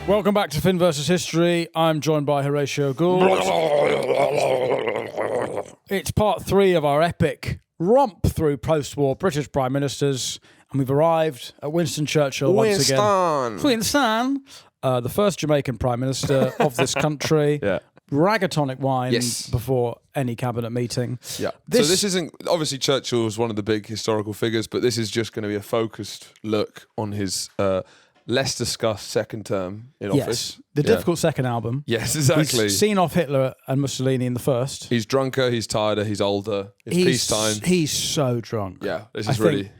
Welcome back to Finn versus History. I'm joined by Horatio Gould. It's part 3 of our epic romp through post-war British Prime Ministers, and we've arrived at Winston Churchill once again. Winston! The first Jamaican Prime Minister of this country. Yeah. Ragatonic wine before any cabinet meeting. Yeah. So this isn't... Obviously, Churchill was one of the big historical figures, but this is just going to be a focused look on his... less discussed second term in office. The difficult second album. Yes, exactly. He's seen off Hitler and Mussolini in the first. He's drunker, he's tireder, he's older. It's peacetime. He's so drunk. Yeah, this is really...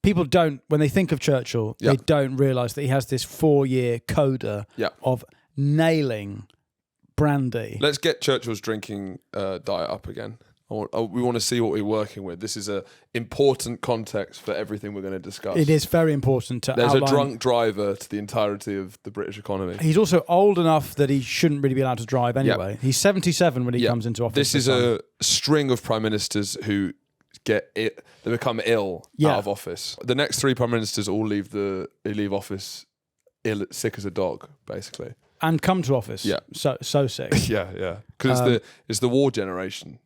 People don't, when they think of Churchill, they don't realise that he has this 4-year coda of nailing brandy. Let's get Churchill's drinking diet up again. We want to see what we're working with. This is an important context for everything we're going to discuss. It is very important to There's outline. a drunk driver to the entirety of the British economy. He's also old enough that he shouldn't really be allowed to drive anyway. He's 77 when he comes into office. This is a string of prime ministers who they become ill out of office. The next 3 prime ministers all leave office sick as a dog, basically. And come to office so sick. Yeah. Because it's the war generation.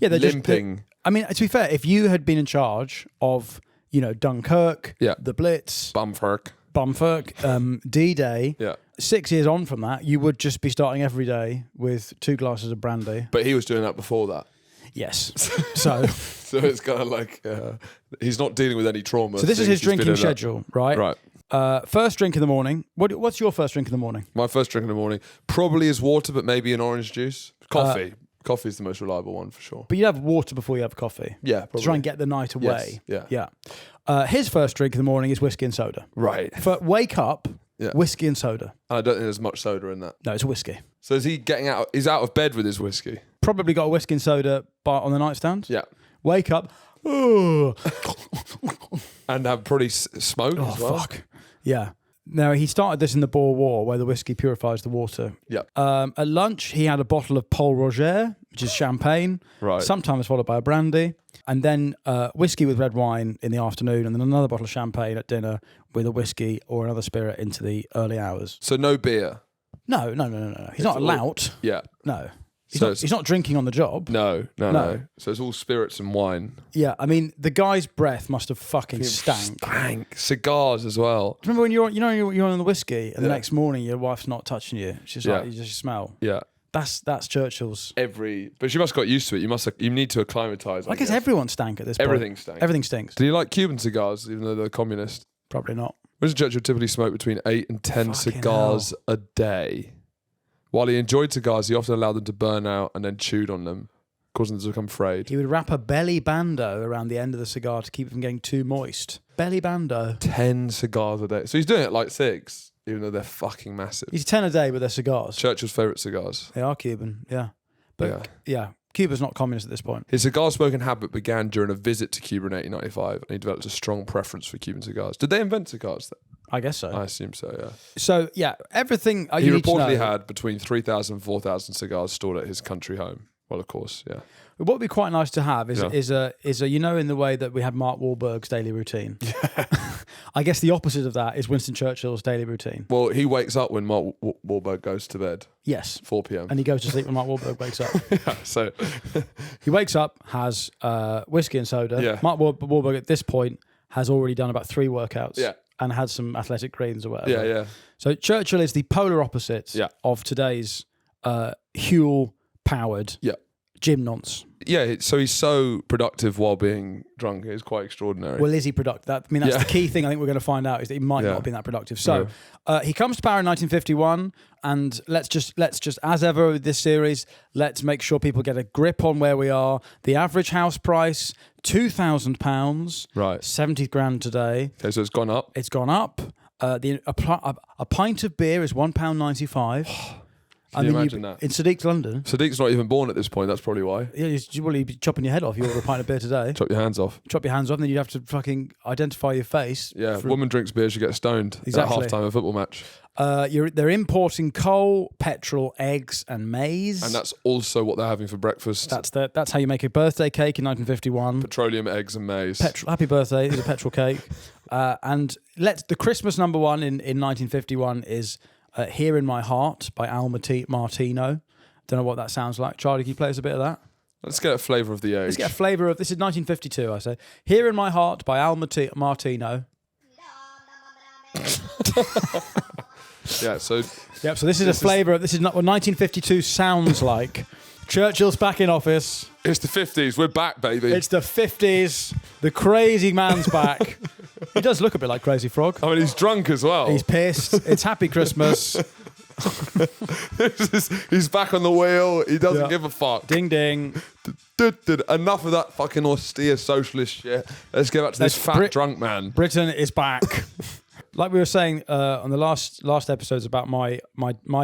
Yeah, they're limping. I mean, to be fair, if you had been in charge of, Dunkirk, the Blitz, Bumfuck, D-Day, 6 years on from that, you would just be starting every day with 2 glasses of brandy. But he was doing that before that. Yes. So it's kind of like he's not dealing with any trauma. So this is his drinking schedule, right? Right. First drink in the morning. What's your first drink in the morning? My first drink in the morning probably is water, but maybe an orange juice. Coffee. Coffee is the most reliable one for sure. But you have water before you have coffee. Yeah, probably. To try and get the night away. Yes, yeah. His first drink in the morning is whiskey and soda. Right. For wake up, whiskey and soda. And I don't think there's much soda in that. No, it's a whiskey. So is he getting out? He's out of bed with his whiskey. Probably got a whiskey and soda on the nightstand. Yeah. Wake up. Oh. And have probably smoke as well. Fuck. Yeah. Now, he started this in the Boer War, where the whiskey purifies the water. Yeah. At lunch, he had a bottle of Pol Roger, which is champagne, sometimes followed by a brandy, and then whiskey with red wine in the afternoon, and then another bottle of champagne at dinner with a whiskey or another spirit into the early hours. So no beer? No. He's not a lout. Yeah. No. He's not drinking on the job. No. So it's all spirits and wine. Yeah, I mean, the guy's breath must have fucking stank. Cigars as well. Remember when you're on the whiskey and the next morning your wife's not touching you? She's like, you just smell. Yeah. That's Churchill's. But she must have got used to it. You need to acclimatise. I guess everyone stank at this point. Everything stinks. Do you like Cuban cigars, even though they're communist? Probably not. Winston Churchill typically smoked between 8 and 10 cigars a day. While he enjoyed cigars, he often allowed them to burn out and then chewed on them, causing them to become frayed. He would wrap a belly bando around the end of the cigar to keep it from getting too moist. Belly bando. 10 cigars a day. So he's doing it like 6, even though they're fucking massive. He's 10 a day with their cigars. Churchill's favourite cigars. They are Cuban, yeah. But Cuba's not communist at this point. His cigar smoking habit began during a visit to Cuba in 1895, and he developed a strong preference for Cuban cigars. Did they invent cigars then? I guess so. I assume so, yeah. So, everything he reportedly had between 3,000 and 4,000 cigars stored at his country home. Well, of course, yeah. What would be quite nice to have is a in the way that we had Mark Wahlberg's daily routine. Yeah. I guess the opposite of that is Winston Churchill's daily routine. Well, he wakes up when Mark Wahlberg goes to bed. Yes. 4 p.m. And he goes to sleep when Mark Wahlberg wakes up. So he wakes up, has whiskey and soda. Yeah. Mark Wahlberg at this point has already done about 3 workouts. Yeah. And had some athletic greens or whatever. Yeah. So Churchill is the polar opposite of today's Huel-powered gym nonce. Yeah, so he's so productive while being drunk. It's quite extraordinary. Well, is he productive? That's the key thing I think we're going to find out is that he might not have been that productive. So he comes to power in 1951, and let's just as ever with this series, let's make sure people get a grip on where we are. The average house price, £2,000, right? 70 grand today. Okay, so it's gone up. It's gone up. A pint of beer is £1.95. Can you imagine that? In Sadiq's London. Sadiq's not even born at this point, that's probably why. Yeah, you'd be chopping your head off. You order a pint of beer today. Chop your hands off. And then you'd have to fucking identify your face. Yeah, woman drinks beer, she gets stoned at half-time of a football match. They're importing coal, petrol, eggs and maize. And that's also what they're having for breakfast. That's how you make a birthday cake in 1951. Petroleum, eggs and maize. Happy birthday is a petrol cake. And the Christmas number 1 in 1951 is Here in My Heart by Al Martino. Don't know what that sounds like. Charlie, can you play us a bit of that? Let's get a flavour of the age. Let's get a flavour of... This is 1952, I say. Here in My Heart by Al Martino. Yeah, so... Yep, so this is a flavour. This is not what 1952 sounds like. Churchill's back in office. It's the 50s. We're back, baby. It's the 50s. The crazy man's back. He does look a bit like Crazy Frog. I mean, he's drunk as well. He's pissed. It's Happy Christmas. He's back on the wheel. He doesn't give a fuck. Ding, ding. Enough of that fucking austere socialist shit. Let's get back to this fat drunk man. Britain is back. Like we were saying on the last episodes about my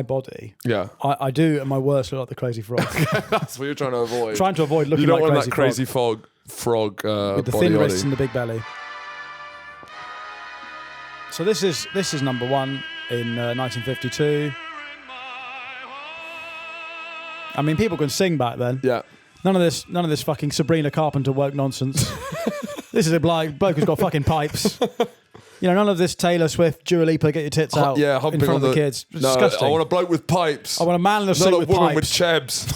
body. Yeah. I do at my worst look like the Crazy Frog. That's what you're trying to avoid. Trying to avoid looking like that crazy frog with the thin wrists and the big belly. So this is number one in 1952. I mean, people can sing back then. Yeah. None of this fucking Sabrina Carpenter woke nonsense. This is a bloke who's got fucking pipes. You know, none of this Taylor Swift, Dua Lipa, get your tits out in front of the kids. It's disgusting. I want a bloke with pipes. I want a man in a suit with pipes. Not a woman with chebs.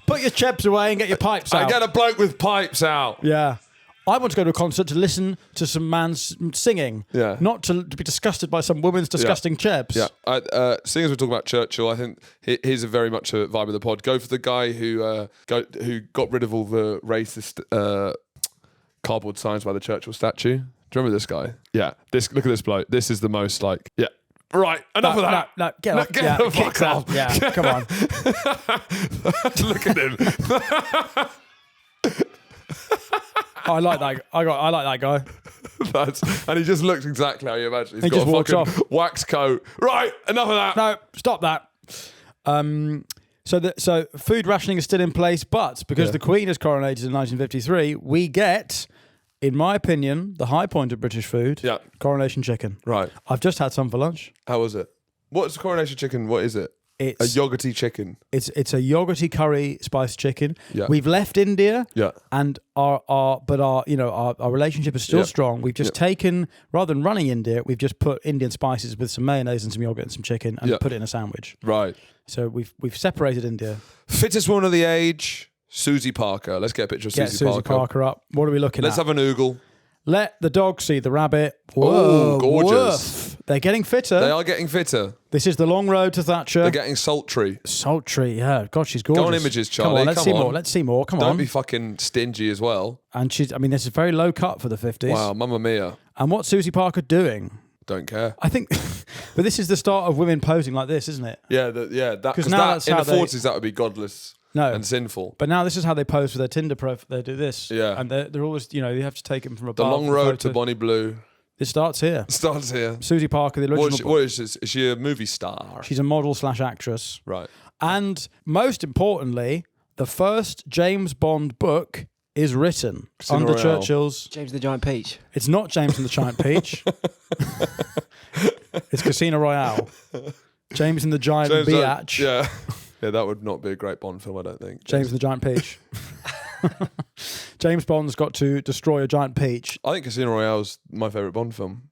Put your chebs away and get your pipes out. I get a bloke with pipes out. Yeah. I want to go to a concert to listen to some man singing, not to be disgusted by some woman's disgusting chebs. Yeah, seeing as we're talking about Churchill, I think here's very much a vibe of the pod. Go for the guy who got rid of all the racist cardboard signs by the Churchill statue. Do you remember this guy? Yeah. Look at this bloke. This is the most like, yeah. Right, enough of that. No, get off. Get the fuck off. Yeah, come on. Look at him. I like that. I like that guy. And he just looks exactly how you imagine. He's he got just a walks fucking off. wax coat. Right, enough of that. No, stop that. So food rationing is still in place, but because the Queen is coronated in 1953, we get, in my opinion, the high point of British food. Yeah. Coronation chicken. Right. I've just had some for lunch. How was it? What's coronation chicken? What is it? It's a yogurty chicken. It's a yogurty curry spiced chicken. Yeah. We've left India. Yeah. And our relationship is still strong. We've just taken, rather than running India, we've just put Indian spices with some mayonnaise and some yogurt and some chicken and put it in a sandwich. Right. So we've separated India. Fittest woman of the age, Susie Parker. Let's get a picture of Susie Parker. Get Susie Parker up. What are we looking Let's at? have an oogle. Let the dog see the rabbit. Whoa, gorgeous. Woof. They're getting fitter. They are getting fitter. This is the long road to Thatcher. They're getting sultry. Sultry, yeah. God, she's gorgeous. Go on images, Charlie. Come on, let's see more. Let's see more. Come on. Don't be fucking stingy as well. And this is very low cut for the 50s. Wow, mamma mia. And what's Susie Parker doing? Don't care. I think, but this is the start of women posing like this, isn't it? Yeah, because now in the 40s that would be godless. And sinful. But now this is how they pose for their Tinder profile. They do this. Yeah. And they're always, you have to take them from above. The long road to Bonnie Blue. It starts here. Susie Parker, the original. What is she? Is she a movie star? She's a model / actress. Right. And most importantly, the first James Bond book is written under Churchill's... James and the Giant Peach. It's not James and the Giant Peach. It's Casino Royale. James and the Giant Biatch. Yeah. Yeah, that would not be a great Bond film, I don't think. James and the Giant Peach. James Bond's got to destroy a giant peach. I think Casino Royale's my favourite Bond film.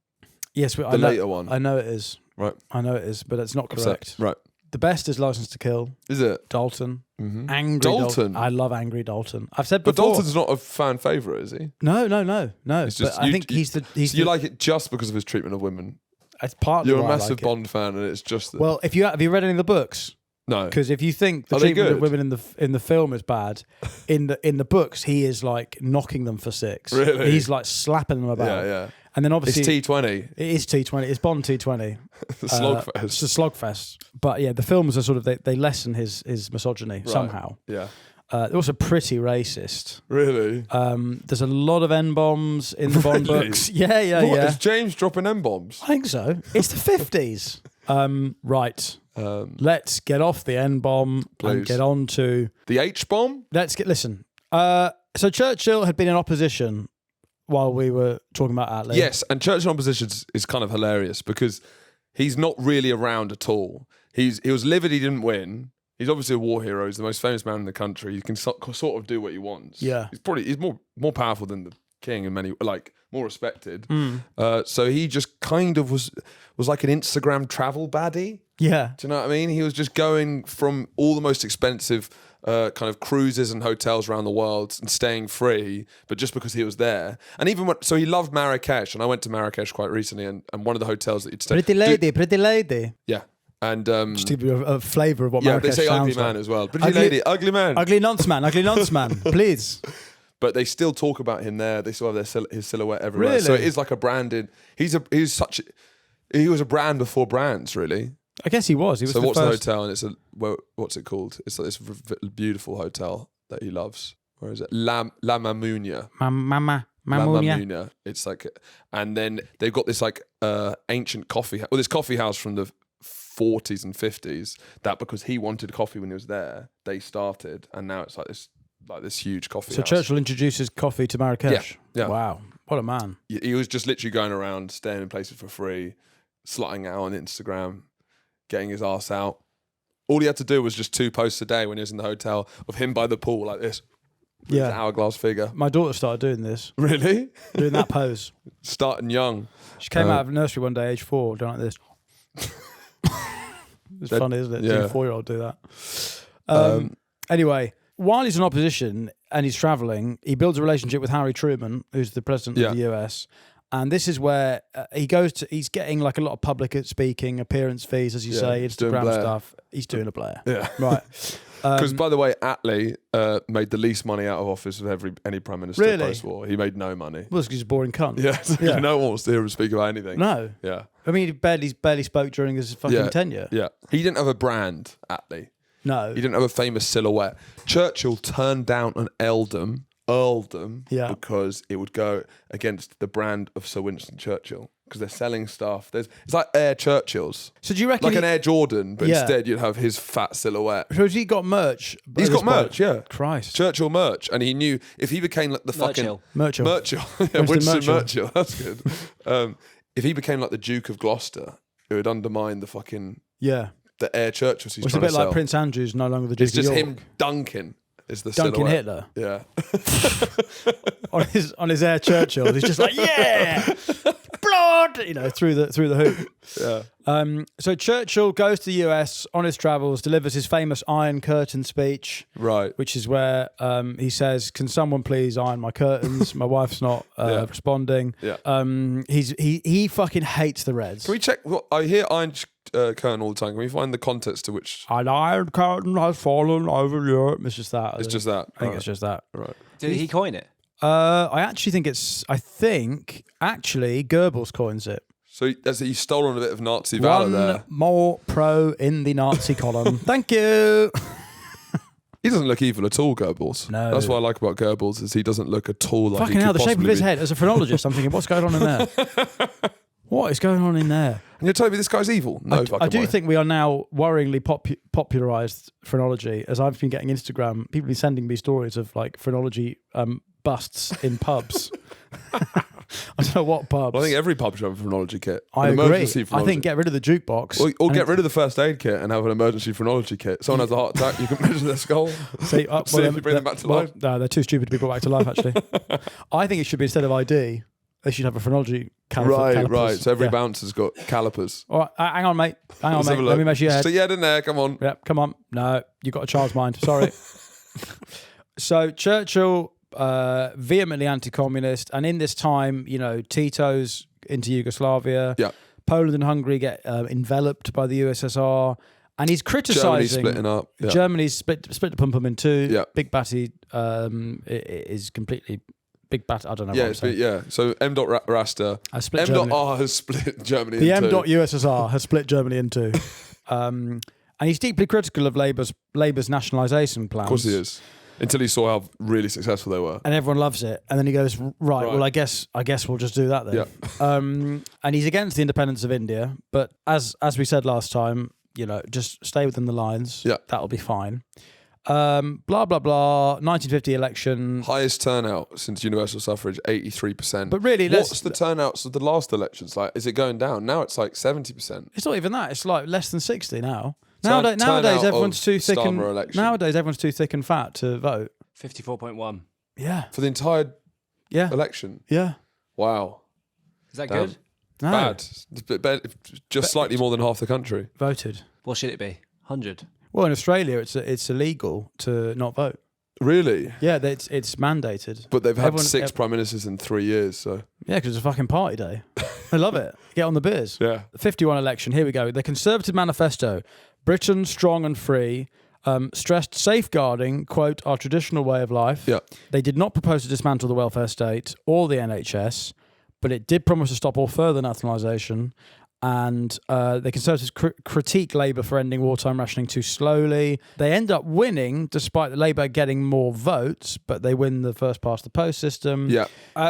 Yes, the later one. I know it is. Right. I know it is, but it's not correct. Right. The best is License to Kill. Is it? Dalton. Mm-hmm. Angry Dalton. I love Angry Dalton. I've said before. But Dalton's not a fan favourite, is he? No. It's just, I think he's the... you like it just because of his treatment of women? It's partly You're a massive Bond fan and it's just... Well, have you read any of the books? No, because if you think the treatment of women in the film is bad, in the books he is like knocking them for six. Really, he's like slapping them about. Yeah. And then obviously it's T20. It is T20. It's Bond T20. Slogfest. It's a slogfest. But yeah, the films are sort of they lessen his misogyny somehow. Yeah. They're also pretty racist. Really? There's a lot of N-bombs in the Bond books. Yeah. Is James dropping N-bombs? I think so. It's the 50s. Right. Let's get off the N-bomb and get on to... The H-bomb? Listen. So Churchill had been in opposition while we were talking about Attlee. Yes, and Churchill in opposition is kind of hilarious because he's not really around at all. He was livid he didn't win. He's obviously a war hero. He's the most famous man in the country. He can sort of do what he wants. Yeah. He's more powerful than the king in many, like more respected. So he just kind of was like an Instagram travel baddie. Yeah. Do you know what I mean? He was just going from all the most expensive kind of cruises and hotels around the world and staying free, but just because he was there. And even so he loved Marrakesh, and I went to Marrakesh quite recently, and one of the hotels that you'd stay. Pretty lady. Yeah. And just to give you a flavour of what Marrakesh they say sounds ugly man like. as well. Pretty lady, ugly man. Ugly nonce man, please. But they still talk about him there. They still have his silhouette everywhere. Really? So it is like a branded. He was a brand before brands, really. I guess he was. So what's the hotel? And what's it called? It's like this beautiful hotel that he loves. Where is it? La Mamunia. Mamunia. It's like, and then they've got this like ancient coffee. This coffee house from the 40s and 50s. That because he wanted coffee when he was there, they started, and now it's like this huge coffee house. So Churchill introduces coffee to Marrakesh. Yeah. Wow, what a man. He was just literally going around, staying in places for free, slutting out on Instagram, getting his ass out. All he had to do was just 2 posts a day when he was in the hotel of him by the pool like this. Yeah. His hourglass figure. My daughter started doing this. Really? Doing that pose. Starting young. She came out of nursery one day, age 4, doing like this. It's funny, isn't it? Yeah. Seeing a 4-year-old do that. Anyway, while he's in opposition and he's travelling, he builds a relationship with Harry Truman, who's the president of the US. And this is where he's getting like a lot of public speaking, appearance fees, as you say, Instagram stuff. He's doing a Blair. Yeah. Right. Because, by the way, Attlee made the least money out of office of any prime minister post-war. He made no money. Well, because he's a boring cunt. Yeah. No one wants to hear him speak about anything. No. Yeah. I mean, he barely spoke during his fucking tenure. Yeah. He didn't have a brand, Attlee. No. He didn't have a famous silhouette. Churchill turned down an earldom because it would go against the brand of Sir Winston Churchill. Because they're selling stuff. It's like Air Churchills. So do you reckon like an Air Jordan, but instead you'd have his fat silhouette. So has he got merch? He's got merch, yeah. Christ. Churchill merch. And he knew if he became like the fucking... Merchell. Yeah, Winston Merchell. That's good. If he became like the Duke of Gloucester, it would undermine the fucking... Yeah. The Air Churchills he's trying to sell. It's a bit like Prince Andrew's no longer the Duke of York. It's just him dunking. Is the Duncan silhouette. Hitler. Yeah. on his Air Churchill, he's just like, yeah, blood, through the hoop. Yeah. So Churchill goes to the US on his travels, delivers his famous Iron Curtain speech, right? Which is where he says, "Can someone please iron my curtains? My wife's not responding." Yeah. He fucking hates the Reds. Can we check? I hear Iron Curtain all the time. Can we find the context to which an iron curtain has fallen over Europe? It's just that. It's just that. I think it's just that. Right. Did he coin it? I actually think Goebbels coins it. So he's stolen a bit of Nazi valor there. One more pro in the Nazi column. Thank you. He doesn't look evil at all, Goebbels. No. That's what I like about Goebbels is he doesn't look at all like fucking hell, the shape of his head. As a phrenologist, I'm thinking, what's going on in there? What is going on in there? And you're telling me this guy's evil? No, I do think we are now worryingly popularised phrenology. As I've been getting Instagram, people have been sending me stories of like phrenology busts in pubs. I don't know what pubs. Well, I think every pub should have a phrenology kit. I agree. I think get rid of the jukebox. Or get rid of the first aid kit and have an emergency phrenology kit. Someone has a heart attack, you can measure their skull. See if you bring them back to life. No, they're too stupid to be brought back to life, actually. I think it should be, instead of ID, they should have a phrenology calipers. Right. So every bouncer's got calipers. All right, hang on, mate. Let me measure your head. Stick your head in there, come on. Yep, come on. No, you've got a child's mind. Sorry. So Churchill, vehemently anti-communist, and in this time, Tito's into Yugoslavia. Yeah. Poland and Hungary get enveloped by the USSR, and he's criticising Germany's splitting up. Yeah. Germany's split the pum-pum in two. Yeah. Big Baddie is completely... Big bat. I don't know. So M. Rasta has split M.R. has split Germany the in two. M. USSR has split Germany in two. And he's deeply critical of Labour's nationalisation plans. Of course he is. Until he saw how really successful they were. And everyone loves it. And then he goes, right. Well, I guess we'll just do that then. Yeah. And he's against the independence of India. But as we said last time, just stay within the lines. Yeah. That'll be fine. Blah blah blah. 1950 election, highest turnout since universal suffrage, 83%. But really, what's the turnouts of the last elections like? Is it going down now? It's like 70%. It's not even that. It's like less than 60 now. So nowadays, everyone's too thick and fat to vote. 54.1. Yeah, for the entire election. Yeah. Wow. Is that Damn. good? No. Bad. Just slightly more than half the country. Voted. What should it be? 100. Well, in Australia, it's illegal to not vote. Really? Yeah, it's mandated. But they've had 6 prime ministers in 3 years, so... Yeah, because it's a fucking party day. I love it. Get on the beers. Yeah. The 51 election, here we go. The Conservative Manifesto, Britain strong and free, stressed safeguarding, quote, our traditional way of life. Yeah. They did not propose to dismantle the welfare state or the NHS, but it did promise to stop all further nationalisation. And the Conservatives critique Labour for ending wartime rationing too slowly. They end up winning, despite the Labour getting more votes, but they win the first past the post system. Yeah.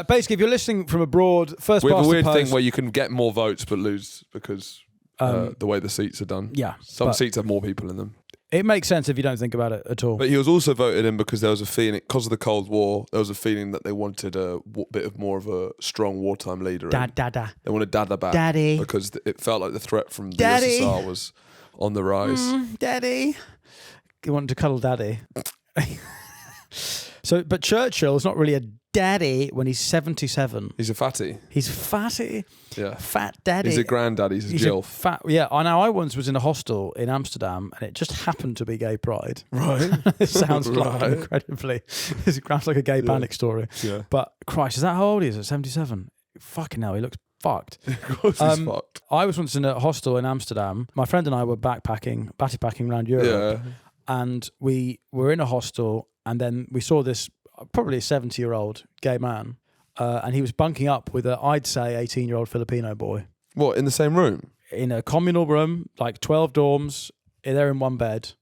Basically, if you're listening from abroad, first We have past a weird the post... thing where you can get more votes but lose because the way the seats are done. Yeah. Some seats have more people in them. It makes sense if you don't think about it at all. But he was also voted in because there was a feeling, because of the Cold War, there was a feeling that they wanted a bit of more of a strong wartime leader. Dada. They wanted Dada back. Daddy. Because it felt like the threat from the Daddy. USSR was on the rise. Daddy. You wanted to cuddle Daddy. But Churchill is not really a daddy when he's 77. He's a fatty. He's fatty. Yeah. Fat daddy. He's a granddaddy. He's a He's gilf. fat. Yeah, I know. I once was in a hostel in Amsterdam, and it just happened to be Gay Pride. Right. It sounds like Right. incredibly. It sounds like a gay panic story. Yeah. But Christ, is that how old he is? At 77. Fucking hell, he looks fucked. Of course he's fucked. I was once in a hostel in Amsterdam. My friend and I were backpacking around Europe, Yeah. and we were in a hostel, and then we saw this probably 70-year-old gay man, and he was bunking up with I'd say 18-year-old Filipino boy What, in the same room? in a communal room, like 12 dorms. They're in one bed,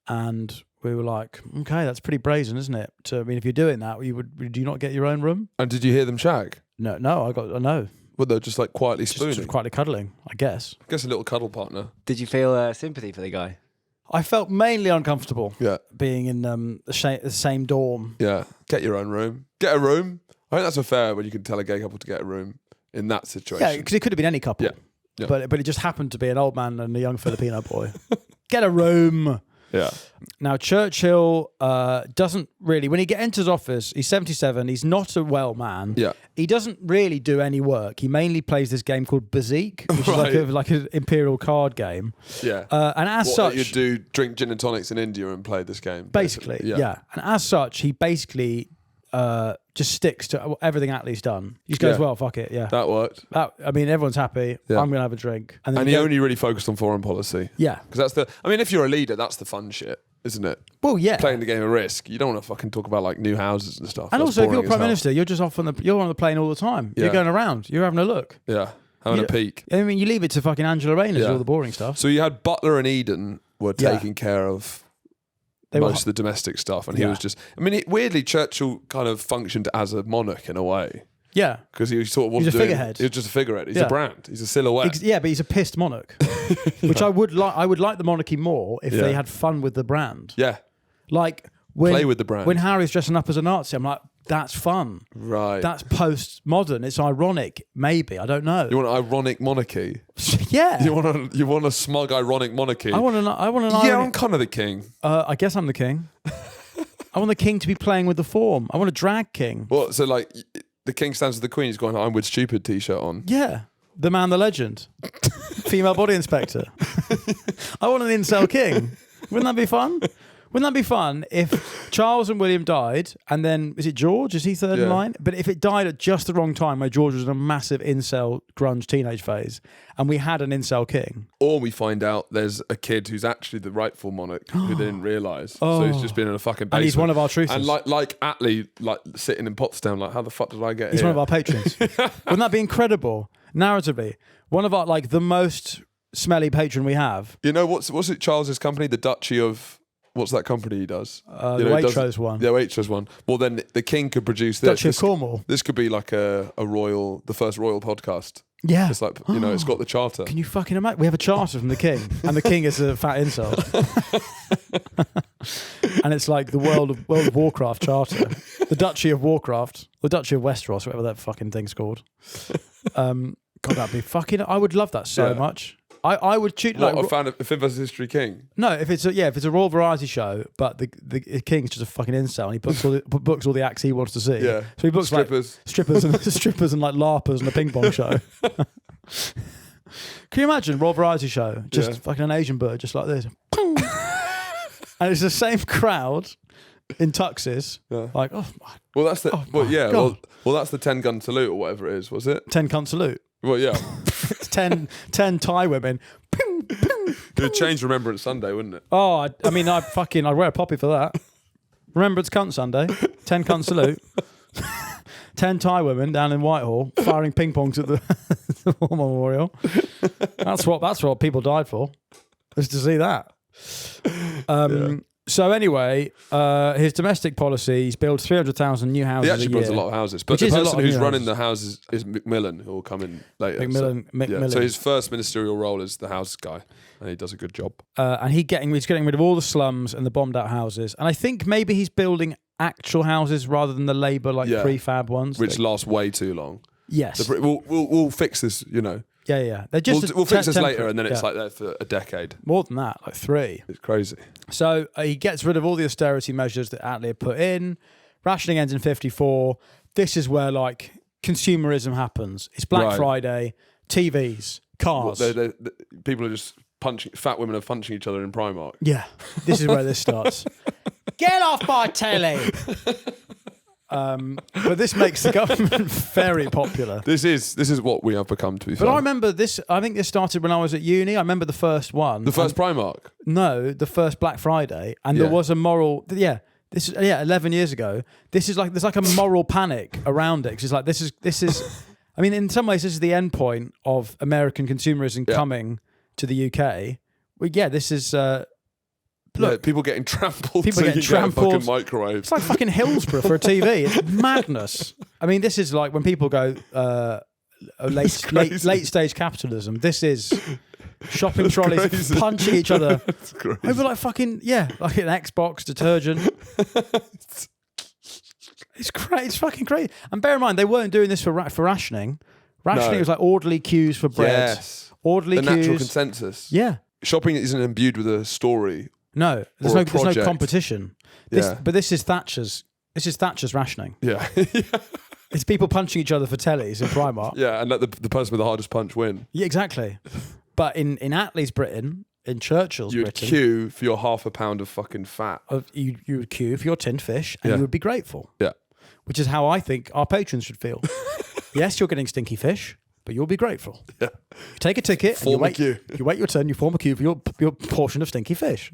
and we were like, okay, that's pretty brazen, isn't it? I mean, if you're doing that, would you not get your own room? And did you hear them shag? No, I know. Well, they're just like quietly spooning. Just quietly cuddling, I guess. I guess a little cuddle partner. Did you feel sympathy for the guy? I felt mainly uncomfortable Yeah. being in the same dorm. Yeah. Get your own room. Get a room. I think that's unfair when you can tell a gay couple to get a room in that situation. Yeah, because it could have been any couple. Yeah. Yeah. But it just happened to be an old man and a young Filipino boy. Get a room. Yeah. Now, Churchill doesn't really... When he enters office, he's 77. He's not a well man. Yeah. He doesn't really do any work. He mainly plays this game called Bezique, which is like an imperial card game. Yeah. And as such... You do drink gin and tonics in India and play this game. Basically, yeah. And as such, he basically just sticks to everything Attlee's done. He just goes, well, fuck it, yeah. That worked. I mean, everyone's happy. Yeah. I'm going to have a drink. And he only really focused on foreign policy. Yeah. Because if you're a leader, that's the fun shit, isn't it? Well, yeah. Playing the game of Risk. You don't want to fucking talk about like new houses and stuff. And That's also, if you're boring as Prime hell. Minister, you're just you're on the plane all the time. Yeah. You're going around. You're having a look. Yeah. Having a peek. I mean, you leave it to fucking Angela Rayner to do all the boring stuff. So you had Butler and Eden were taking care of most of the domestic stuff, and he was just... I mean, weirdly, Churchill kind of functioned as a monarch in a way. Yeah. Because he sort of wasn't He's a figurehead. He was just a figurehead. He's a brand. He's a silhouette. Yeah, but he's a pissed monarch. Which I would like the monarchy more if they had fun with the brand. Yeah. Like... Play with the brand. When Harry's dressing up as a Nazi, I'm like, that's fun. Right. That's post-modern. It's ironic, maybe. I don't know. You want an ironic monarchy? Yeah. You want a smug, ironic monarchy? I want an Yeah, ironic... I'm kind of the king. I guess I'm the king. I want the king to be playing with the form. I want a drag king. Well, so like the king stands with the queen. He's got an I'm with stupid t-shirt on. Yeah. The man, the legend. Female body inspector. I want an incel king. Wouldn't that be fun? Wouldn't that be fun if Charles and William died, and then, is it George? Is he third in line? But if it died at just the wrong time, where George was in a massive incel grunge teenage phase, and we had an incel king. Or we find out there's a kid who's actually the rightful monarch who they didn't realise. So he's just been in a fucking basement. And he's one of our truthers. And like Attlee, like sitting in Potsdam, like, how the fuck did I get He's here? one of our patrons. Wouldn't that be incredible? Narratively. One of our, like, the most smelly patron we have. You know, what's it Charles's company? The Duchy of... What's that company he does? The Waitrose one. Yeah, Waitrose one. Well, then the king could produce this. Duchy of Cornwall. This could be like the first royal podcast. Yeah. It's like, it's got the charter. Can you fucking imagine? We have a charter from the king, and the king is a fat incel. And it's like the World of Warcraft charter. The Duchy of Warcraft. The Duchy of Westeros, whatever that fucking thing's called. God, that'd be fucking... I would love that so much. I would choose What, a fan of Finn versus History King? no, if it's a royal variety show, but the king's just a fucking incel and he books all the acts he wants to see. Yeah. So he books Strippers. like strippers and like larpers and a ping pong show. Can you imagine royal variety show? Just fucking an Asian bird, just like this. And it's the same crowd in tuxes. Yeah. Like, oh my Well, that's the God. well, that's the 10 gun salute or whatever it is, was it? 10 cunt salute. Well, yeah. It's 10 Thai women. It would change Remembrance Sunday, wouldn't it? Oh, I'd wear a poppy for that. Remembrance Cunt Sunday, 10 cunt salute. 10 Thai women down in Whitehall firing ping pongs at the War Memorial. That's what people died for, is to see that. So anyway, his domestic policy, he's built 300,000 new houses He actually a builds a year. lot of houses. But Which the is a lot person of who's new running houses. the houses is Macmillan, who will come in later. Macmillan. So, so his first ministerial role is the house guy, and he does a good job. And he's getting rid of all the slums and the bombed out houses. And I think maybe he's building actual houses rather than the Labour prefab ones. Which last way too long. Yes. We'll fix this, you know. Yeah. They're just We'll fix this later, and then it's like that for a decade. More than that, like 3. It's crazy. So he gets rid of all the austerity measures that Attlee had put in. Rationing ends in 54. This is where like consumerism happens. It's Black Friday, TVs, cars. People are just punching. Fat women are punching each other in Primark. Yeah, this is where this starts. Get off my telly! But this makes the government very popular. This is what we have become, to be fair. But I remember this. I think this started when I was at uni. I remember the first one. The first Primark. No, the first Black Friday, and there was a moral. Yeah, this is 11 years ago. This is like there's like a moral panic around it. 'Cause it's like this is. I mean, in some ways, this is the end point of American consumerism coming to the UK. Well, yeah, this is. Look, people getting trampled. People getting trampled. Fucking microwave. It's like fucking Hillsborough for a TV. It's madness. I mean, this is like when people go late stage capitalism. This is shopping trolleys punching each other over like fucking like an Xbox detergent. It's crazy. It's fucking crazy. And bear in mind, they weren't doing this for rationing. Rationing was like orderly queues for bread. Yes. Orderly queues. The natural consensus. Yeah. Shopping isn't imbued with a story. No, there's no competition. But this is Thatcher's rationing. Yeah. It's people punching each other for tellies in Primark. Yeah, and let the person with the hardest punch win. Yeah, exactly. But in Attlee's Britain, in Churchill's Britain, you'd queue for your half a pound of fucking fat. You would queue for your tinned fish, and you would be grateful. Yeah. Which is how I think our patrons should feel. Yes, you're getting stinky fish, but you'll be grateful. Yeah. You take a ticket, form a queue. You wait your turn, you form a queue for your portion of stinky fish.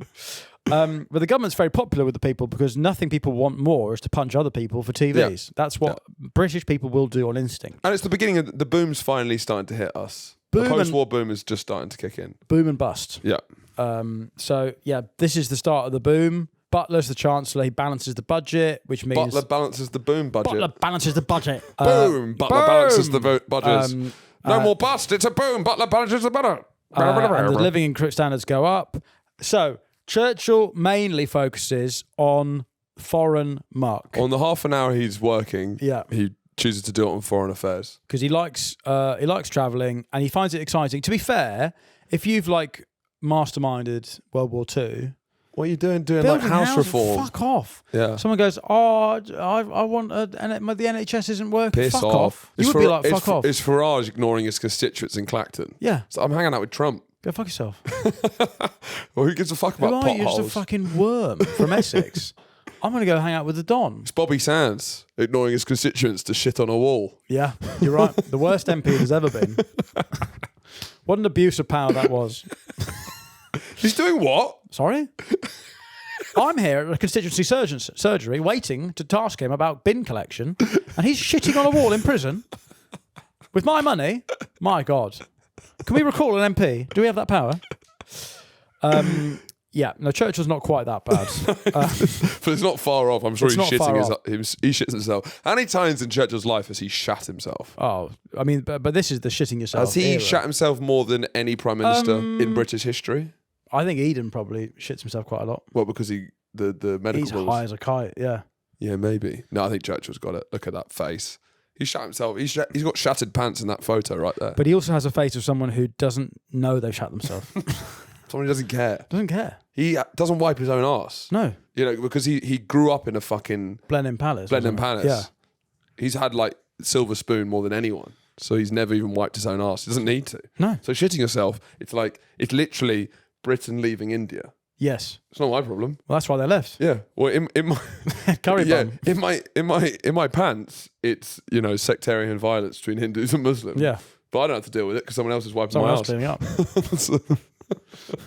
But the government's very popular with the people because nothing people want more is to punch other people for TVs. Yeah. That's what British people will do on instinct. And it's the beginning of the boom's finally starting to hit us. The post-war boom is just starting to kick in. Boom and bust. Yeah. This is the start of the boom. Butler's the Chancellor. He balances the budget, which means... Butler balances the boom budget. Butler balances the budget. Boom! Butler balances the budget. No more bust. It's a boom. Butler balances the budget. And the living standards go up. So Churchill mainly focuses on foreign muck. On the half an hour he's working, he chooses to do it on foreign affairs. Because he likes travelling and he finds it exciting. To be fair, if you've masterminded World War II... What are you doing like house reform? Fuck off. Yeah. Someone goes, I want the NHS isn't working. Piss fuck off. You would be like, fuck off. It's Farage ignoring his constituents in Clacton. Yeah. So I'm hanging out with Trump. Go fuck yourself. Well, who gives a fuck about potholes? You're just a fucking worm from Essex. I'm going to go hang out with the Don. It's Bobby Sands ignoring his constituents to shit on a wall. Yeah, you're right. The worst MP there's ever been. What an abuse of power that was. He's doing what? Sorry? I'm here at a constituency surgery waiting to task him about bin collection, and he's shitting on a wall in prison with my money. My God. Can we recall an MP? Do we have that power? Yeah, no, Churchill's not quite that bad. But it's not far off. I'm sure he shits himself. How many times in Churchill's life has he shat himself? Oh, I mean, but this is the shitting yourself. Has he era. shat himself more than any Prime Minister in British history? I think Eden probably shits himself quite a lot. Well, because the medical He's bills. high as a kite, yeah. Yeah, maybe. No, I think Churchill's got it. Look at that face. He shot himself. He's got shattered pants in that photo right there. But he also has a face of someone who doesn't know they shot themselves. Someone who doesn't care. Doesn't care. He doesn't wipe his own arse. No. You know, because he grew up in a fucking Blenheim Palace. Yeah. He's had like silver spoon more than anyone. So he's never even wiped his own arse. He doesn't need to. No. So shitting yourself, it's literally Britain leaving India. Yes. It's not my problem. Well, that's why they left. Yeah. Well, in my Curry bum. in my pants, it's, you know, sectarian violence between Hindus and Muslims. Yeah. But I don't have to deal with it because someone else is wiping Someone my else arse. cleaning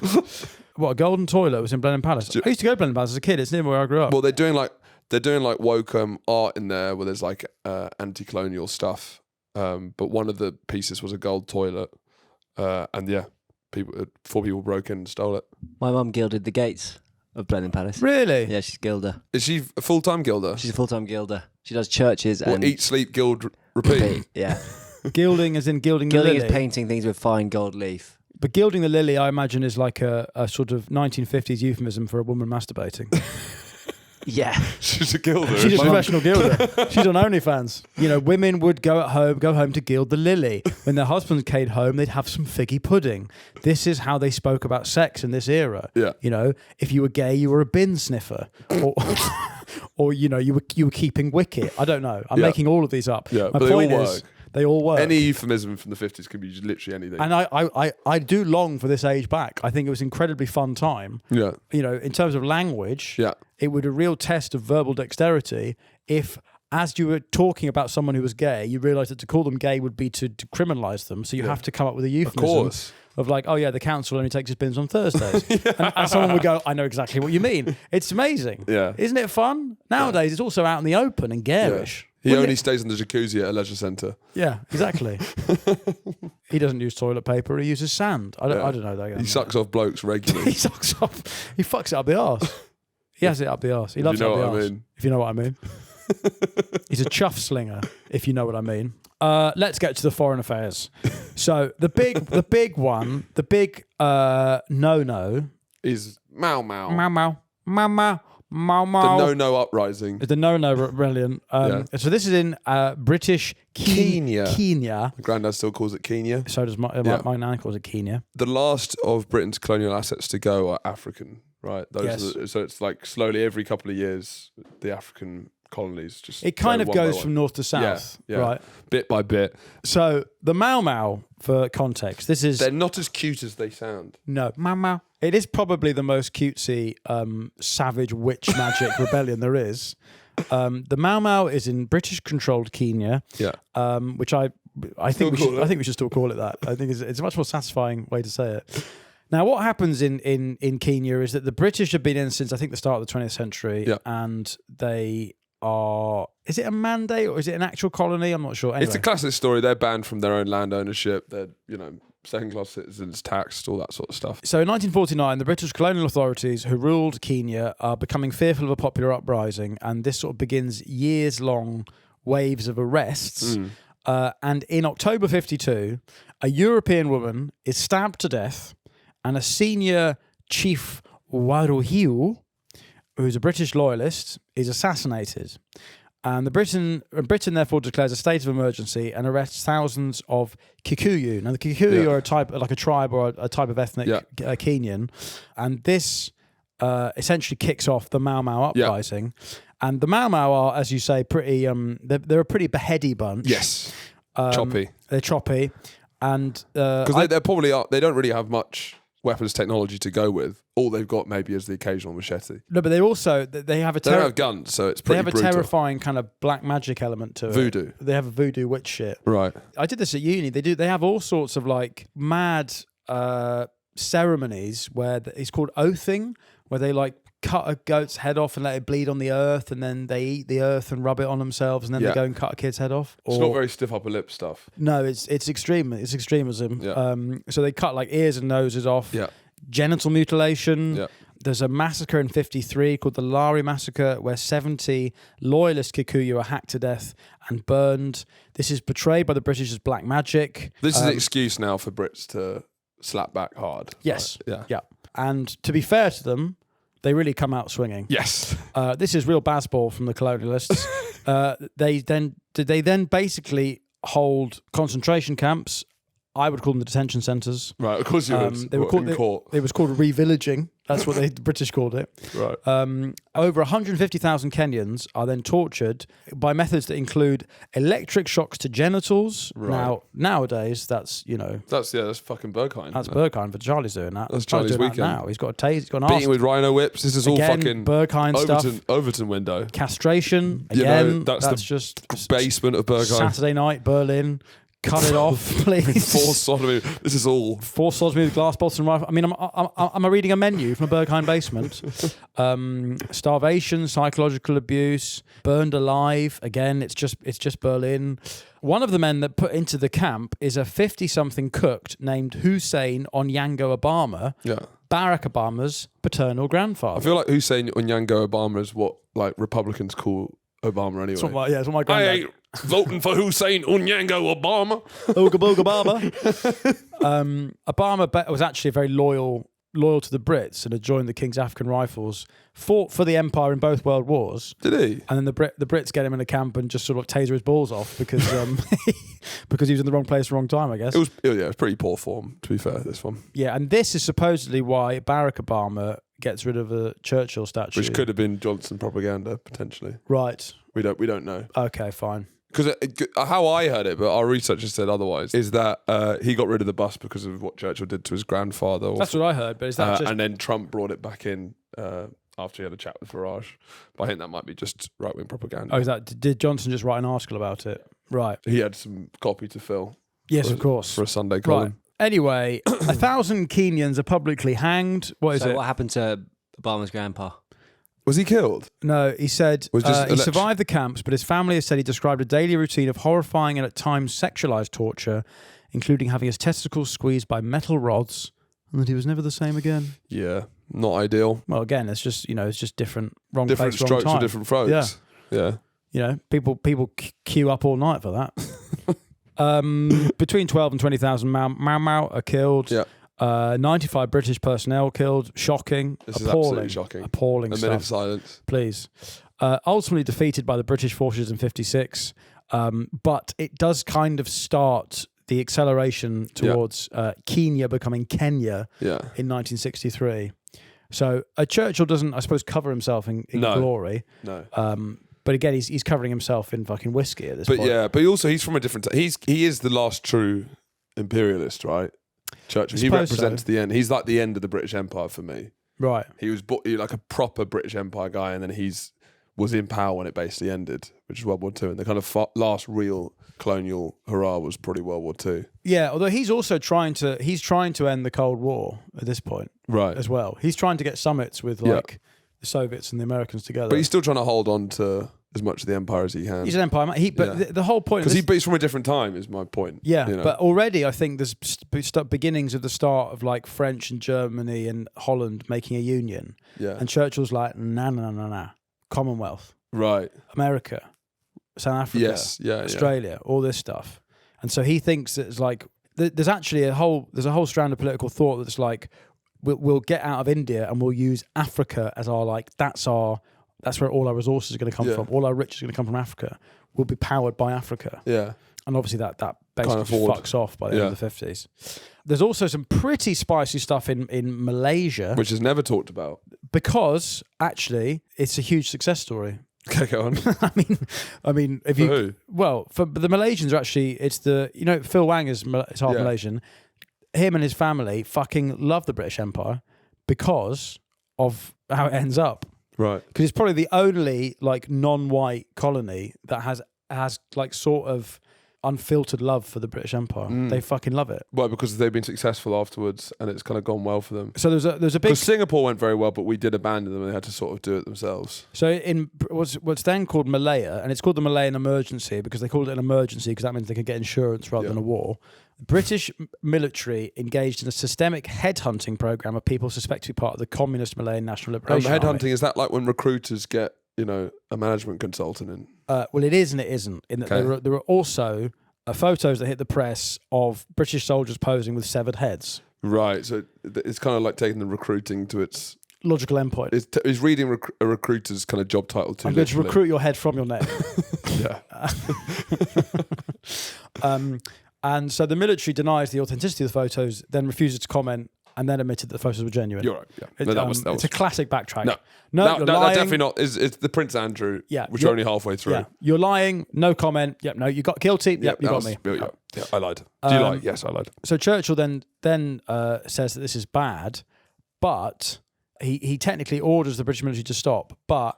up. What, a golden toilet was in Blenheim Palace? I used to go to Blenheim Palace as a kid. It's near where I grew up. Well, they're doing like woke art in there where there's like anti-colonial stuff. But one of the pieces was a gold toilet, and yeah, 4 people broke in and stole it. My mum gilded the gates of Blenheim Palace. Really? Yeah, she's gilder. Is she a full-time gilder? She's a full-time gilder. She does churches Or and eat, sleep, gild, repeat. Yeah. Gilding as in gilding the Gilding lily. is painting things with fine gold leaf. But gilding the lily, I imagine, is like a sort of 1950s euphemism for a woman masturbating. Yeah. She's a gilder. She's a professional gilder. She's on OnlyFans. You know, women would go home to gild the lily. When their husbands came home, they'd have some figgy pudding. This is how they spoke about sex in this era. Yeah. You know, if you were gay, you were a bin sniffer, or you know, you were keeping wicket. I don't know. I'm making all of these up. Yeah, My but point they all is, work. they all work. Any euphemism from the 50s could be literally anything. And I do long for this age back. I think it was an incredibly fun time. Yeah. You know, in terms of language, Yeah. it would a real test of verbal dexterity if, as you were talking about someone who was gay, you realised that to call them gay would be to criminalise them. So you have to come up with a euphemism. Of course. Of like, oh yeah, the council only takes his bins on Thursdays. and someone would go, I know exactly what you mean. It's amazing. Yeah. Isn't it fun? Nowadays, it's also out in the open and garish. He only stays in the jacuzzi at a leisure centre. Yeah, exactly. He doesn't use toilet paper. He uses sand. I don't know that. He sucks off blokes regularly. He sucks off. He fucks it up the arse. He has it up the arse. He loves it up the arse. If you know what I mean. He's a chuff slinger, if you know what I mean. Let's get to the foreign affairs. So the big one, the big no-no is Mau. The No Uprising. The no-no rebellion. So this is in British Kenya. Kenya. My granddad still calls it Kenya. So does my nan calls it Kenya. The last of Britain's colonial assets to go are African, right? So it's like slowly every couple of years, the African colonies just... It kind of goes from north to south, right? Bit by bit. So the Mau, for context, this is... They're not as cute as they sound. No, Mau. It is probably the most cutesy, savage witch magic rebellion there is. The Mau is in British-controlled Kenya, which I think we should still call it that. I think it's a much more satisfying way to say it. Now, what happens in Kenya is that the British have been in since I think the start of the 20th century, and they are... Is it a mandate or is it an actual colony? I'm not sure. Anyway. It's a classic story. They're banned from their own land ownership. They're, second-class citizens, taxed, all that sort of stuff. So in 1949, the British colonial authorities who ruled Kenya are becoming fearful of a popular uprising, and this sort of begins years-long waves of arrests. And in October 52, a European woman is stabbed to death, and a senior chief Waruhiu, who's a British loyalist, is assassinated. And Britain therefore declares a state of emergency and arrests thousands of Kikuyu. Now the Kikuyu are a tribe or a type of ethnic Kenyan, and this essentially kicks off the Mau Uprising. And the Mau are, as you say, pretty. They're a pretty beheady bunch. Yes, choppy. They're choppy, and because they probably are. They don't really have much weapons technology to go with. All they've got maybe is the occasional machete. No, but they also they have a they don't have guns, so it's pretty brutal. Terrifying kind of black magic element to voodoo. it. They have a voodoo witch shit. Right. I did this at uni. They have all sorts of like mad ceremonies where it's called oathing, where they like cut a goat's head off and let it bleed on the earth, and then they eat the earth and rub it on themselves, and then they go and cut a kid's head off. It's not very stiff upper lip stuff. No, it's extreme. It's extremism. Yeah. So they cut like ears and noses off. Yeah. Genital mutilation. Yeah. There's a massacre in 53 called the Lari Massacre, where 70 loyalist Kikuyu are hacked to death and burned. This is portrayed by the British as black magic. This is an excuse now for Brits to slap back hard. Yes. Right? Yeah. And to be fair to them, they really come out swinging. Yes. This is real baseball from the colonialists. They then basically hold concentration camps. I would call them the detention centres. Right, of course you would. They were called, in court. it was called revillaging. That's what the British called it. Right. Over 150,000 Kenyans are then tortured by methods that include electric shocks to genitals. Right. Now, nowadays, that's That's fucking Berghain. that's Berghain, but Charlie's doing that. That's Charlie's Charlie's doing weekend. that now. He's got a taser. He's got an Beating arse. with rhino whips. This is all Again, fucking Berghain stuff. Overton window. Castration. You know, Again, that's the just Basement of Berghain. Saturday night, Berlin. Cut it off, please. Forced sodomy. This is all. Forced sodomy with glass bottles and rifle. I mean, I'm reading a menu from a Berghain basement. Starvation, psychological abuse, burned alive. Again, it's just Berlin. One of the men that put into the camp is a 50-something cook named Hussein Onyango Obama. Yeah. Barack Obama's paternal grandfather. I feel like Hussein Onyango Obama is what like Republicans call Obama anyway. It's what my I granddad. ain't voting for Hussein Onyango Obama. Ooga booga Obama. Obama was actually very loyal to the Brits and had joined the King's African Rifles, fought for the Empire in both World Wars. Did he? And then the Brits get him in a camp and just sort of taser his balls off because because he was in the wrong place at the wrong time, I guess. It was pretty poor form, to be fair, this one. Yeah, and this is supposedly why Barack Obama gets rid of a Churchill statue. Which could have been Johnson propaganda, potentially. Right. We don't know. Okay, fine. Because how I heard it, but our researchers said otherwise, is that he got rid of the bus because of what Churchill did to his grandfather. That's what I heard, but is that just... And then Trump brought it back in after he had a chat with Farage. But I think that might be just right-wing propaganda. Oh, is that... Did Johnson just write an article about it? Right. He had some copy to fill. Yes, of course. For a Sunday column. Right. Anyway, 1,000 Kenyans are publicly hanged. What is it? What happened to Obama's grandpa? Was he killed? No, he said he survived the camps, but his family has said he described a daily routine of horrifying and at times sexualized torture, including having his testicles squeezed by metal rods, and that he was never the same again. Yeah, not ideal. Well, again, it's just different, wrong Different place, wrong strokes time. for different folks. Yeah. You know, people queue up all night for that. Between 12 and 20,000 Mau are killed. Yeah. 95 British personnel killed. Shocking. This appalling, is absolutely shocking. Appalling A stuff. minute of silence. Please. Ultimately defeated by the British forces in 56. But it does kind of start the acceleration towards Kenya becoming Kenya in 1963. So Churchill doesn't, I suppose, cover himself in glory. No. But again, he's covering himself in fucking whiskey at this point. Yeah, but he's from a different... He is the last true imperialist, right? Churchill. He represents the end. He's like the end of the British Empire for me. Right. He was like a proper British Empire guy, and then was in power when it basically ended, which is World War II. And the kind of last real colonial hurrah was probably World War II. Yeah, although he's also trying to end the Cold War at this point, right? As well, he's trying to get summits with the Soviets and the Americans together. But he's still trying to hold on to as much of the empire as he can. He's an empire man. The whole point... Because he's from a different time, is my point. Yeah, but already I think there's beginnings of the start of like French and Germany and Holland making a union. Yeah. And Churchill's like, nah. Commonwealth. Right. America. South Africa. Yes. Yeah. Australia. All this stuff. And so he thinks that it's like... There's actually a whole strand of political thought that's like, we'll get out of India and we'll use Africa as our like... That's where all our resources are going to come from. All our riches are going to come from Africa. We'll be powered by Africa. Yeah. And obviously that basically fucks off by the end of the 50s. There's also some pretty spicy stuff in Malaysia. Which is never talked about. Because, actually, it's a huge success story. Okay, go on. I mean, if who? Well, for the Malaysians are actually, Phil Wang is half Malaysian. Him and his family fucking love the British Empire because of how it ends up. Right. Because it's probably the only like non-white colony that has like sort of unfiltered love for the British Empire. They fucking love it. Well, because they've been successful afterwards and it's kind of gone well for them. So there's a big... Because Singapore went very well, but we did abandon them and they had to sort of do it themselves. So in what's then called Malaya, and it's called the Malayan emergency because they called it an emergency because that means they could get insurance rather than a war. The British military engaged in a systemic headhunting program of people suspected to be part of the Communist Malayan National Liberation Army. Headhunting, is that like when recruiters get, a management consultant in? Well, it is and it isn't. In that there are also photos that hit the press of British soldiers posing with severed heads. Right, so it's kind of like taking the recruiting to its logical endpoint. Is reading a recruiter's kind of job title too? I'm going to recruit your head from your neck. Yeah. And so the military denies the authenticity of the photos, then refuses to comment, and then admitted that the photos were genuine. You're right. Yeah. It's a classic backtrack. No, you're that's lying. definitely not. It's the Prince Andrew, which are only halfway through. Yeah, you're lying. No comment. Yep. No, you got guilty. Yep, you got me. Yeah, I lied. Do you lie? Yes, I lied. So Churchill then says that this is bad, but he technically orders the British military to stop. But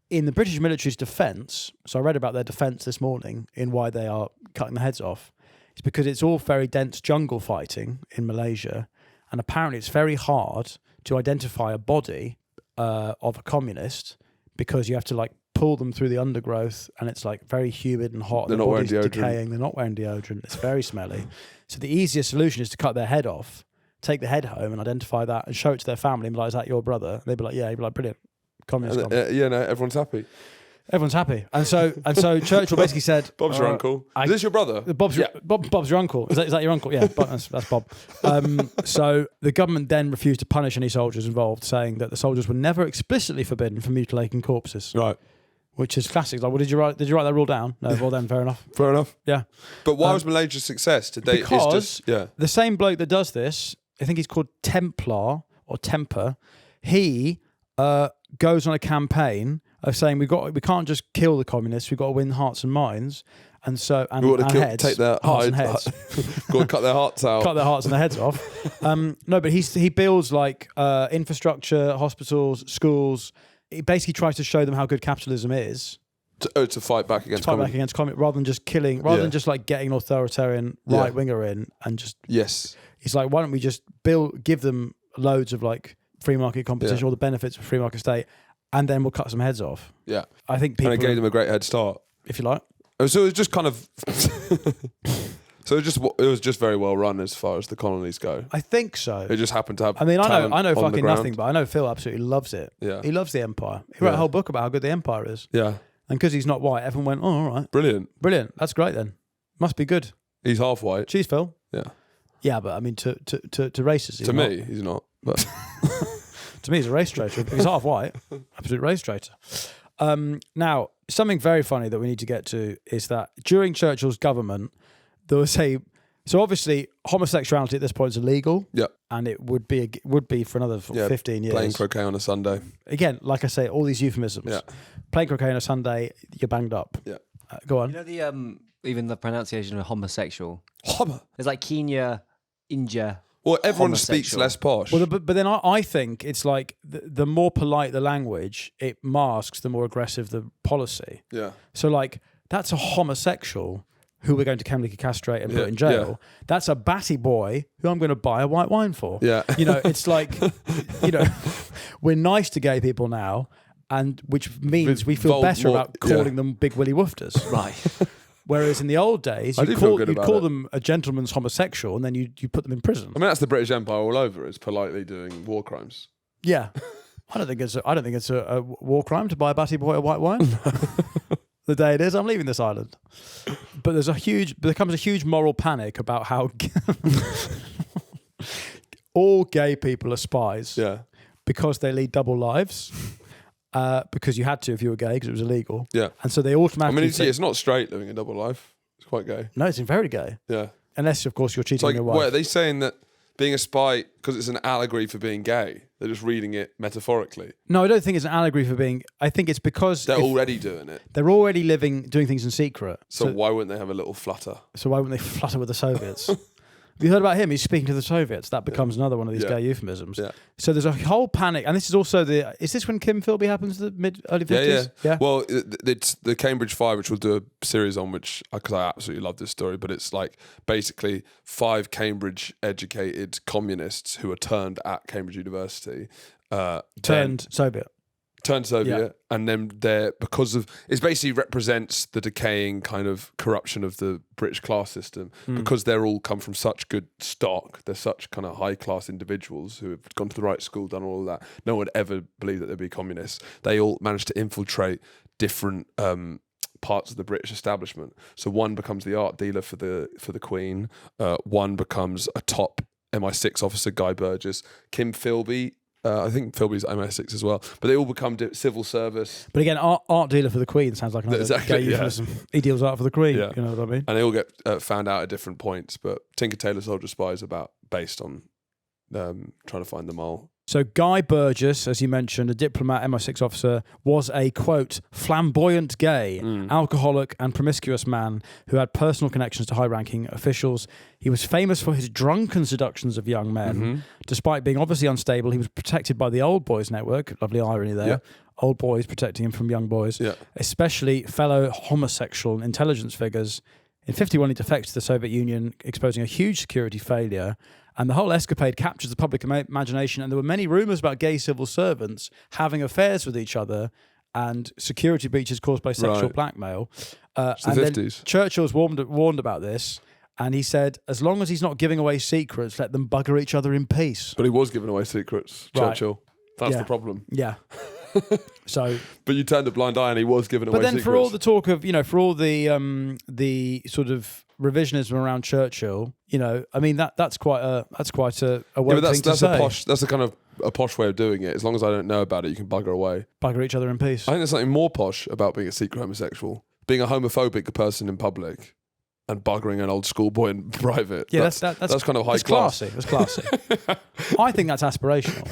in the British military's defence, so I read about their defence this morning in why they are cutting the heads off. It's because it's all very dense jungle fighting in Malaysia, and apparently it's very hard to identify a body of a communist because you have to like pull them through the undergrowth, and it's like very humid and hot. They're not wearing deodorant. Decaying. They're not wearing deodorant. It's very smelly. So the easiest solution is to cut their head off, take the head home, and identify that, and show it to their family. And be like, "Is that your brother?" And they'd be like, "Yeah." He'd be like, "Brilliant, communist." Everyone's happy. Everyone's happy, and so Churchill basically said, "Bob's your uncle. Is this your brother? Bob's your uncle. Is that your uncle? Yeah, that's Bob." So the government then refused to punish any soldiers involved, saying that the soldiers were never explicitly forbidden from mutilating corpses. Right. Which is classic. Like, well, did you write that rule down? No, well then, fair enough. Fair enough. Yeah. But why was Malaysia's success? Because the same bloke that does this, I think he's called Templar or Temper. He goes on a campaign of saying we can't just kill the communists. We've got to win hearts and minds, and heads. Take their hearts and heads. Got to cut their hearts out. Cut their hearts and their heads off. No, but he builds like infrastructure, hospitals, schools. He basically tries to show them how good capitalism is. To fight back against communism, rather than just killing, rather than just like getting an authoritarian right winger in and just. Yes. He's like, why don't we just give them loads of like free market competition, all the benefits of a free market state, and then we'll cut some heads off. Yeah. I think people. And it gave them a great head start, if you like. So it was just kind of. So it was just very well run as far as the colonies go. I think so. It just happened to have. I mean, I know fucking nothing, but I know Phil absolutely loves it. Yeah, he loves the empire. He wrote a whole book about how good the empire is. Yeah, and because he's not white, everyone went, "Oh, all right, brilliant. That's great then. Must be good." He's half white. Cheers, Phil. Yeah, but I mean, to racists, to me, he's not. But to me, he's a race traitor. If he's half white, absolute race traitor. Now, something very funny that we need to get to is that during Churchill's government, there was so obviously homosexuality at this point is illegal. Yeah. And it would be for another 15 years. Playing croquet on a Sunday. Again, like I say, all these euphemisms. Yeah. Playing croquet on a Sunday, you're banged up. Yeah. Go on. You know even the pronunciation of homosexual. Homo. It's like Kenya, India. Well, everyone speaks less posh. Well, but then I think it's like the more polite the language, it masks the more aggressive the policy. Yeah. So like that's a homosexual who we're going to chemically castrate and put in jail. Yeah. That's a batty boy who I'm going to buy a white wine for. Yeah. It's like, we're nice to gay people now, and which means we feel better about calling them big willy woofters. Right. Whereas in the old days, you'd call them a gentleman's homosexual, and then you put them in prison. I mean, that's the British Empire all over. It's politely doing war crimes. Yeah. I don't think it's a war crime to buy a batty boy a white wine. The day it is, I'm leaving this island. But there comes a huge moral panic about how all gay people are spies. Yeah. Because they lead double lives. Because you had to if you were gay, because it was illegal. Yeah. And so they automatically. I mean, it's not straight living a double life. It's quite gay. No, it's very gay. Yeah. Unless, of course, you're cheating on your wife. What, are they saying that being a spy, because it's an allegory for being gay, they're just reading it metaphorically? No, I don't think it's an allegory for being. I think it's because they're already doing it. They're already doing things in secret. So why wouldn't they have a little flutter? So why wouldn't they flutter with the Soviets? Have you heard about him? He's speaking to the Soviets. That becomes another one of these gay euphemisms. Yeah. So there's a whole panic, and this is also is this when Kim Philby happens, the early 50s? Yeah. Well, it's the Cambridge Five, which we'll do a series on, because I absolutely love this story, but it's like basically 5 Cambridge-educated communists who are turned at Cambridge University. Turned Soviet, and then it basically represents the decaying kind of corruption of the British class system, because they're all come from such good stock. They're such kind of high class individuals who have gone to the right school, done all of that. No one would ever believe that they'd be communists. They all managed to infiltrate different parts of the British establishment. So one becomes the art dealer for the Queen. One becomes a top MI6 officer, Guy Burgess. Kim Philby I think Philby's MI6 as well. But they all become civil service. But again, art dealer for the Queen sounds like another Exactly, gay euphemism. He deals art for the Queen. Yeah. You know what I mean? And they all get found out at different points. But Tinker Tailor Soldier Spy is based on trying to find the mole. So Guy Burgess, as you mentioned, a diplomat, MI6 officer, was a, quote, flamboyant gay, alcoholic and promiscuous man who had personal connections to high-ranking officials. He was famous for his drunken seductions of young men. Despite being obviously unstable, he was protected by the Old Boys Network. Lovely irony there. Yeah. Old boys protecting him from young boys, especially fellow homosexual intelligence figures. In 1951, he defected to the Soviet Union, exposing a huge security failure. And the whole escapade captures the public imagination, and there were many rumours about gay civil servants having affairs with each other and security breaches caused by sexual blackmail. It's the 50s. Then Churchill's warned about this, and he said, as long as he's not giving away secrets, let them bugger each other in peace. But he was giving away secrets, Churchill. That's the problem. Yeah. So, but you turned a blind eye, and he was giving away secrets. But then, for all the talk of, for all the sort of revisionism around Churchill, I mean that's quite a woke thing to say. That's a kind of a posh way of doing it. As long as I don't know about it, you can bugger away. Bugger each other in peace. I think there's something more posh about being a secret homosexual, being a homophobic person in public, and buggering an old schoolboy in private. Yeah, that's kind of high class. That's classy. I think that's aspirational.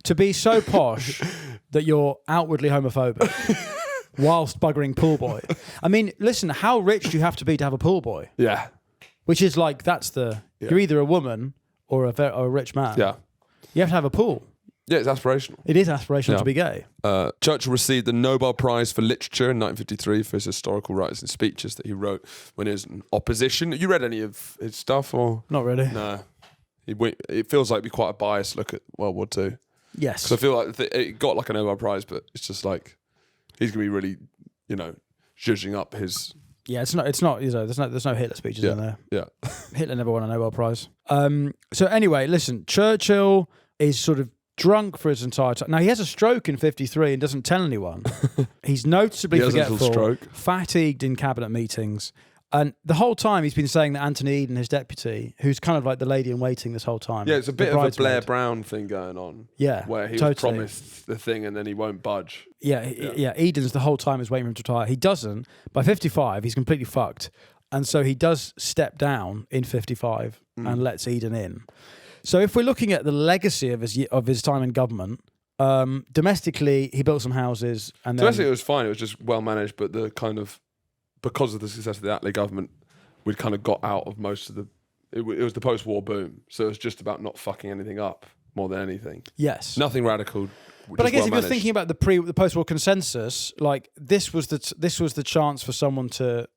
To be so posh that you're outwardly homophobic whilst buggering pool boy. I mean, listen, how rich do you have to be to have a pool boy? Yeah. Which is like, you're either a woman or a rich man. Yeah. You have to have a pool. Yeah, it's aspirational. It is aspirational to be gay. Churchill received the Nobel Prize for Literature in 1953 for his historical writings and speeches that he wrote when he was in opposition. You read any of his stuff? Or not really. No. It feels like it'd be quite a biased look at World War II. Yes. Because I feel like it got like a Nobel Prize, but it's just like he's going to be really, zhuzhing up his... Yeah, it's not. There's no Hitler speeches in there. Yeah. Hitler never won a Nobel Prize. So anyway, listen, Churchill is sort of drunk for his entire time. Now, he has a stroke in 1953 and doesn't tell anyone. He's noticeably forgetful, fatigued in cabinet meetings. And the whole time he's been saying that Anthony Eden, his deputy, who's kind of like the lady in waiting this whole time. Yeah, it's a bit of a Blair Brown thing going on. Yeah, where he was promised the thing and then he won't budge. Yeah, Eden's the whole time is waiting for him to retire. He doesn't. By 1955, he's completely fucked. And so he does step down in 1955 and lets Eden in. So if we're looking at the legacy of his time in government, domestically, he built some houses. And domestically, it was fine. It was just well managed, but the kind of... Because of the success of the Attlee government, we'd kind of got out of most of the... It was the post-war boom, so it was just about not fucking anything up more than anything. Yes. Nothing radical. But I guess if you're thinking about the post-war consensus, like this was the chance for someone to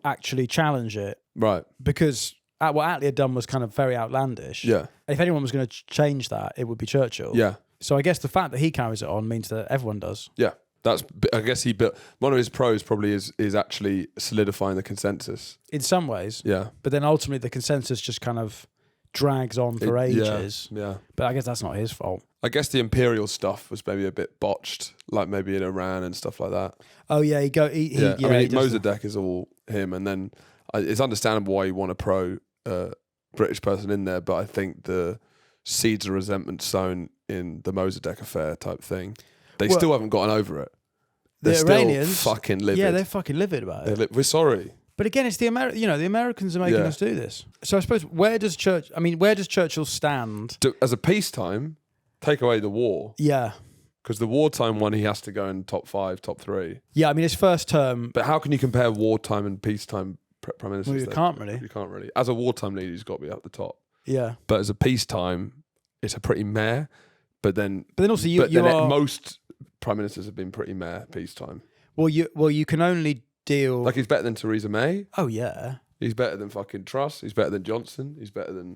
actually challenge it. Right. Because what Attlee had done was kind of very outlandish. Yeah. If anyone was going to change that, it would be Churchill. Yeah. So I guess the fact that he carries it on means that everyone does. Yeah. I guess he built one of his pros probably is actually solidifying the consensus in some ways. Yeah, but then ultimately the consensus just kind of drags on for ages. Yeah, but I guess that's not his fault. I guess the imperial stuff was maybe a bit botched, like maybe in Iran and stuff like that. Oh yeah, I mean, Mossadegh is all him, and then it's understandable why you want a pro British person in there, but I think the seeds of resentment sown in the Mossadegh affair type thing. They still haven't gotten over it. They're Iranians, still fucking livid. Yeah, they're fucking livid about it. We're sorry. But again, it's the Americans are making us do this. So I suppose where does Churchill stand? As a peacetime, take away the war. Yeah. Because the wartime one, he has to go in top 5, top 3. Yeah, I mean, his first term... But how can you compare wartime and peacetime prime ministers? Well, you can't really. You can't really. As a wartime leader, he's got to be at the top. Yeah. But as a peacetime, it's a pretty meh. But then also most prime ministers have been pretty meh peacetime. Well, you can only deal... Like, he's better than Theresa May. Oh, yeah. He's better than fucking Truss. He's better than Johnson. He's better than...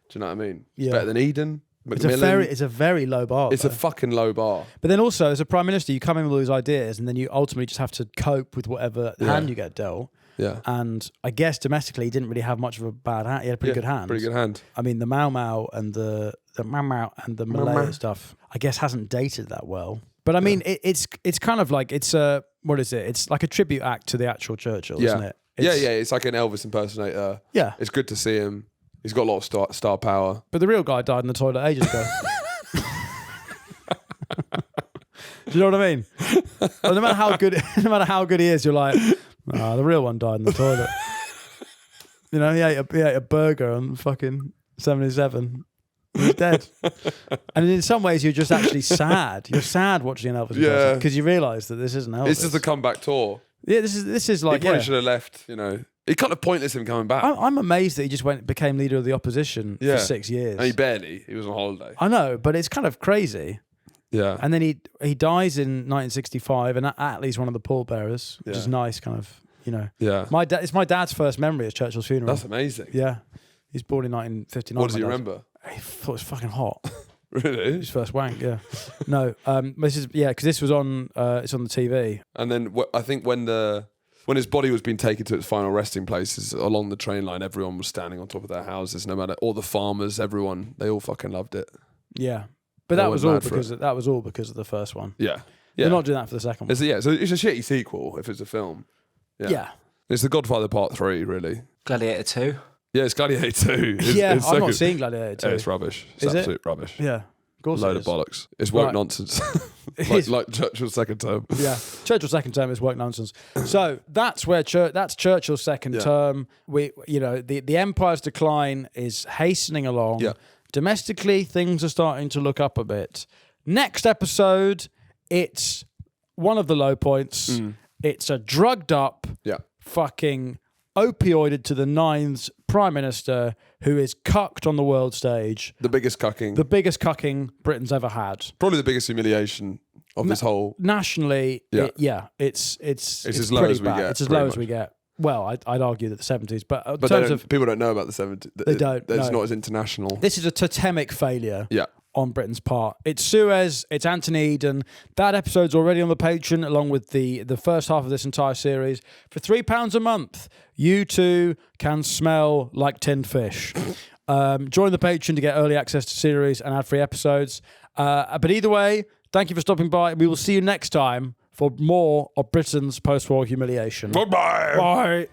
Do you know what I mean? Yeah. He's better than Eden. It's a very low bar. It's a fucking low bar. But then also, as a prime minister, you come in with all these ideas and then you ultimately just have to cope with whatever hand you get dealt. Yeah. And I guess domestically, he didn't really have much of a bad hand. He had a pretty good hand. Pretty good hand. I mean, the Mau and the Mau and the Malay stuff, I guess, hasn't dated that well. But I mean, it's kind of like, what is it? It's like a tribute act to the actual Churchill, isn't it? It's like an Elvis impersonator. Yeah. It's good to see him. He's got a lot of star power. But the real guy died in the toilet ages ago. Do you know what I mean? Well, no matter how good he is, you're like, the real one died in the toilet. You know, he ate a burger on fucking 77. He's dead. And in some ways, you're just actually sad. You're sad watching an Elvis impersonation because you realise that this isn't Elvis. It's just a comeback tour. Yeah, this is like. He probably should have left. You know, it's kind of pointless him coming back. I'm amazed that he just became leader of the opposition for 6 years. And he was on holiday. I know, but it's kind of crazy. Yeah. And then he dies in 1965, and Attlee's one of the pallbearers, which is nice, kind of, you know. Yeah. It's my dad's first memory of Churchill's funeral. That's amazing. Yeah. He's born in 1959. What does he remember? He thought it was fucking hot. Really? His first wank, yeah. No, this is because this was on. It's on the TV. And then I think when his body was being taken to its final resting places along the train line, everyone was standing on top of their houses. No matter all the farmers, everyone, they all fucking loved it. Yeah, but that was all because of the first one. Yeah, They're not doing that for the second one. So it's a shitty sequel if it's a film. Yeah. It's The Godfather Part 3, really. Gladiator 2. Yeah, it's Gladiator 2. I'm not seeing Gladiator 2. Yeah, it's rubbish. It's Is absolute it? Rubbish. Yeah, of course. Load of bollocks. It's woke nonsense. like Churchill's second term. Yeah, Churchill's second term is woke nonsense. So that's where that's Churchill's second term. The empire's decline is hastening along. Yeah. Domestically, things are starting to look up a bit. Next episode, it's one of the low points. It's a drugged up, fucking opioided to the nines prime minister who is cucked on the world stage. The biggest cucking. The biggest cucking Britain's ever had. Probably the biggest humiliation of this whole... Nationally, it's as low as we get. It's as low as we get. Well, I'd argue that the 70s, but in but terms of... people don't know about the 70s. They don't. It's not as international. This is a totemic failure. Yeah. On Britain's part. It's Suez, it's Anthony Eden. That episode's already on the Patreon, along with the first half of this entire series. For £3 a month, you too can smell like tinned fish. Join the Patreon to get early access to series and ad-free episodes. But either way, thank you for stopping by. We will see you next time for more of Britain's post-war humiliation. Bye-bye. Bye.